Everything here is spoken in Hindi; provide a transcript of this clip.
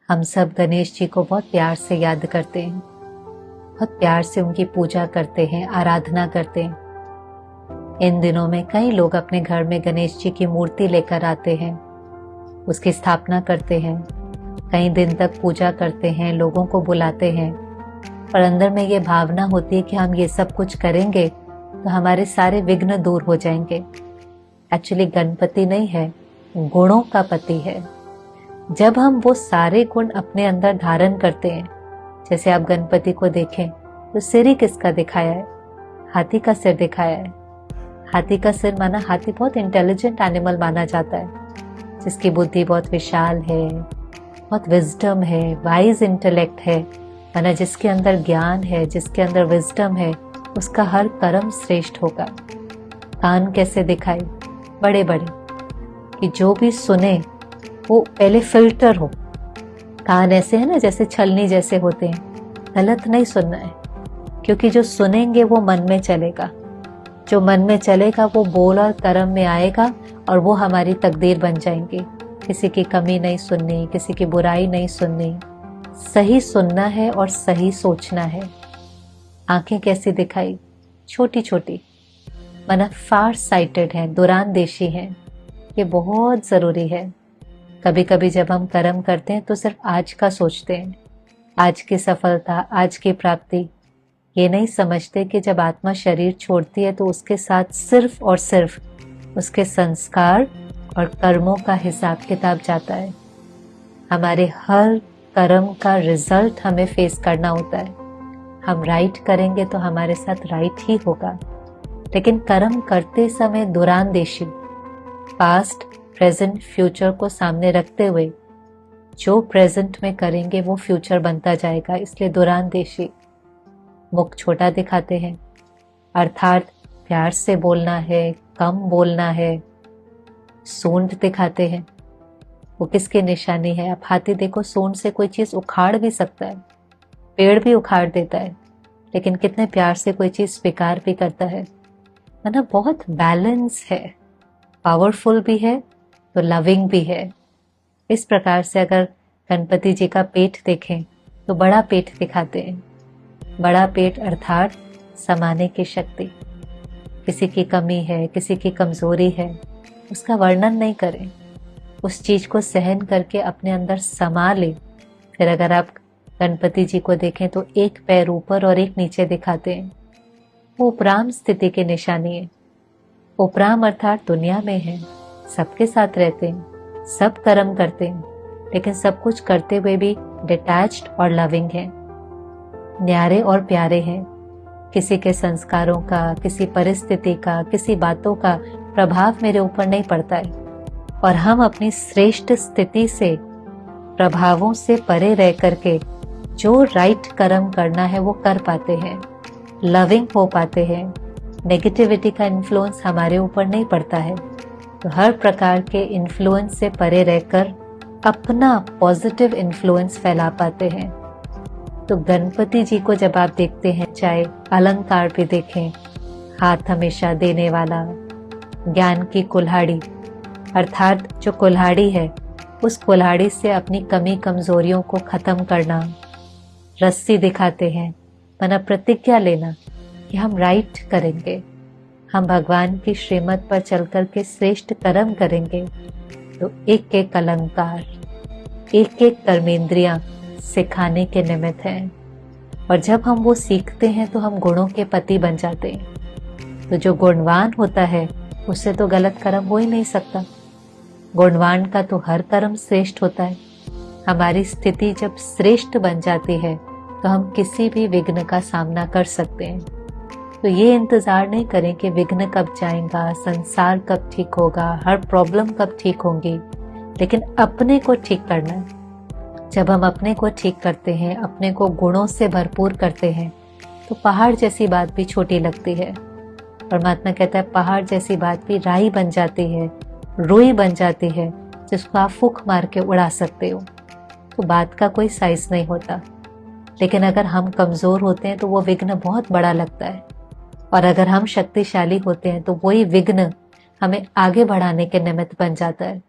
हम सब गणेश जी को बहुत प्यार से याद करते हैं, बहुत प्यार से उनकी पूजा करते हैं, आराधना करते हैं। इन दिनों में कई लोग अपने घर में गणेश जी की मूर्ति लेकर आते हैं, उसकी स्थापना करते हैं, कई दिन तक पूजा करते हैं, लोगों को बुलाते हैं। पर अंदर में ये भावना होती है कि हम ये सब कुछ करेंगे तो हमारे सारे विघ्न दूर हो जाएंगे। एक्चुअली गणपति नहीं है, गुणों का पति है। जब हम वो सारे गुण अपने अंदर धारण करते हैं, जैसे आप गणपति को देखें तो सिर ही किसका दिखाया है? हाथी का सिर दिखाया है। हाथी का सिर माना, हाथी बहुत इंटेलिजेंट एनिमल माना जाता है, जिसकी बुद्धि बहुत विशाल है, बहुत विजडम है, वाइज इंटेलेक्ट है, माना जिसके अंदर ज्ञान है, जिसके अंदर विजडम है, उसका हर कर्म श्रेष्ठ होगा। कान कैसे दिखाए? बड़े बड़े, कि जो भी सुने वो पहले फिल्टर हो। कान ऐसे है ना, जैसे छलनी जैसे होते हैं, गलत नहीं सुनना है, क्योंकि जो सुनेंगे वो मन में चलेगा, जो मन में चलेगा वो बोल और कर्म में आएगा और वो हमारी तकदीर बन जाएंगी। किसी की कमी नहीं सुननी, किसी की बुराई नहीं सुननी, सही सुनना है और सही सोचना है। आंखें कैसी दिखाई? छोटी छोटी, माना फार साइटेड है, दूरानदेशी है। ये बहुत जरूरी है। कभी कभी जब हम कर्म करते हैं तो सिर्फ आज का सोचते हैं, आज की सफलता, आज की प्राप्ति। ये नहीं समझते कि जब आत्मा शरीर छोड़ती है तो उसके साथ सिर्फ और सिर्फ उसके संस्कार और कर्मों का हिसाब किताब जाता है। हमारे हर कर्म का रिजल्ट हमें फेस करना होता है। हम राइट करेंगे तो हमारे साथ राइट ही होगा, लेकिन कर्म करते समय दूरानदेशी, पास्ट, प्रेजेंट, फ्यूचर को सामने रखते हुए जो प्रेजेंट में करेंगे वो फ्यूचर बनता जाएगा। इसलिए दूरानदेशी। मुख छोटा दिखाते हैं, अर्थात प्यार से बोलना है, कम बोलना है। सूंड दिखाते हैं, वो किसकी निशानी है? आप हाथी देखो, सूंड से कोई चीज उखाड़ भी सकता है, पेड़ भी उखाड़ देता है, लेकिन कितने प्यार से कोई चीज स्वीकार भी करता है। मतलब बहुत बैलेंस है, पावरफुल भी है तो लविंग भी है। इस प्रकार से अगर गणपति जी का पेट देखें तो बड़ा पेट दिखाते हैं। बड़ा पेट अर्थात समाने की शक्ति। किसी की कमी है, किसी की कमजोरी है, उसका वर्णन नहीं करें, उस चीज को सहन करके अपने अंदर समा ले। फिर अगर आप गणपति जी को देखें तो एक पैर ऊपर और एक नीचे दिखाते हैं। वो उपराम स्थिति की निशानी है। उपराम अर्थात दुनिया में है, सबके साथ रहते हैं, सब कर्म करते हैं, लेकिन सब कुछ करते हुए भी डिटैच्ड और लविंग है, न्यारे और प्यारे हैं। किसी के संस्कारों का, किसी परिस्थिति का, किसी बातों का प्रभाव मेरे ऊपर नहीं पड़ता है, और हम अपनी श्रेष्ठ स्थिति से, प्रभावों से परे रह करके जो राइट कर्म करना है वो कर पाते हैं, लविंग हो पाते हैं। नेगेटिविटी का इन्फ्लुएंस हमारे ऊपर नहीं पड़ता है, तो हर प्रकार के इन्फ्लुएंस से परे रहकर अपना पॉजिटिव इन्फ्लुएंस फैला पाते हैं। तो गणपति जी को जब आप देखते हैं, चाहे अलंकार भी देखें, हाथ हमेशा देने वाला, ज्ञान की कुल्हाड़ी, अर्थात जो कुल्हाड़ी है उस कुल्हाड़ी से अपनी कमी कमजोरियों को खत्म करना। रस्सी दिखाते हैं, माना प्रतिज्ञा लेना कि हम राइट करेंगे, हम भगवान की श्रीमत पर चलकर के श्रेष्ठ कर्म करेंगे। तो एक एक अलंकार, एक एक कर्मेंद्रियां सिखाने के निमित्त हैं, और जब हम वो सीखते हैं तो हम गुणों के पति बन जाते हैं। तो जो गुणवान होता है उससे तो गलत कर्म हो ही नहीं सकता। गुणवान का तो हर कर्म श्रेष्ठ होता है। हमारी स्थिति जब श्रेष्ठ बन जाती है तो हम किसी भी विघ्न का सामना कर सकते हैं। तो ये इंतजार नहीं करें कि विघ्न कब जाएगा, संसार कब ठीक होगा, हर प्रॉब्लम कब ठीक होंगी, लेकिन अपने को ठीक करना है। जब हम अपने को ठीक करते हैं, अपने को गुणों से भरपूर करते हैं, तो पहाड़ जैसी बात भी छोटी लगती है। परमात्मा कहता है पहाड़ जैसी बात भी राई बन जाती है, रुई बन जाती है, जिसको आप फूंक मार के उड़ा सकते हो। तो बात का कोई साइज नहीं होता, लेकिन अगर हम कमजोर होते हैं तो वो विघ्न बहुत बड़ा लगता है, और अगर हम शक्तिशाली होते हैं तो वही विघ्न हमें आगे बढ़ाने के निमित्त बन जाता है।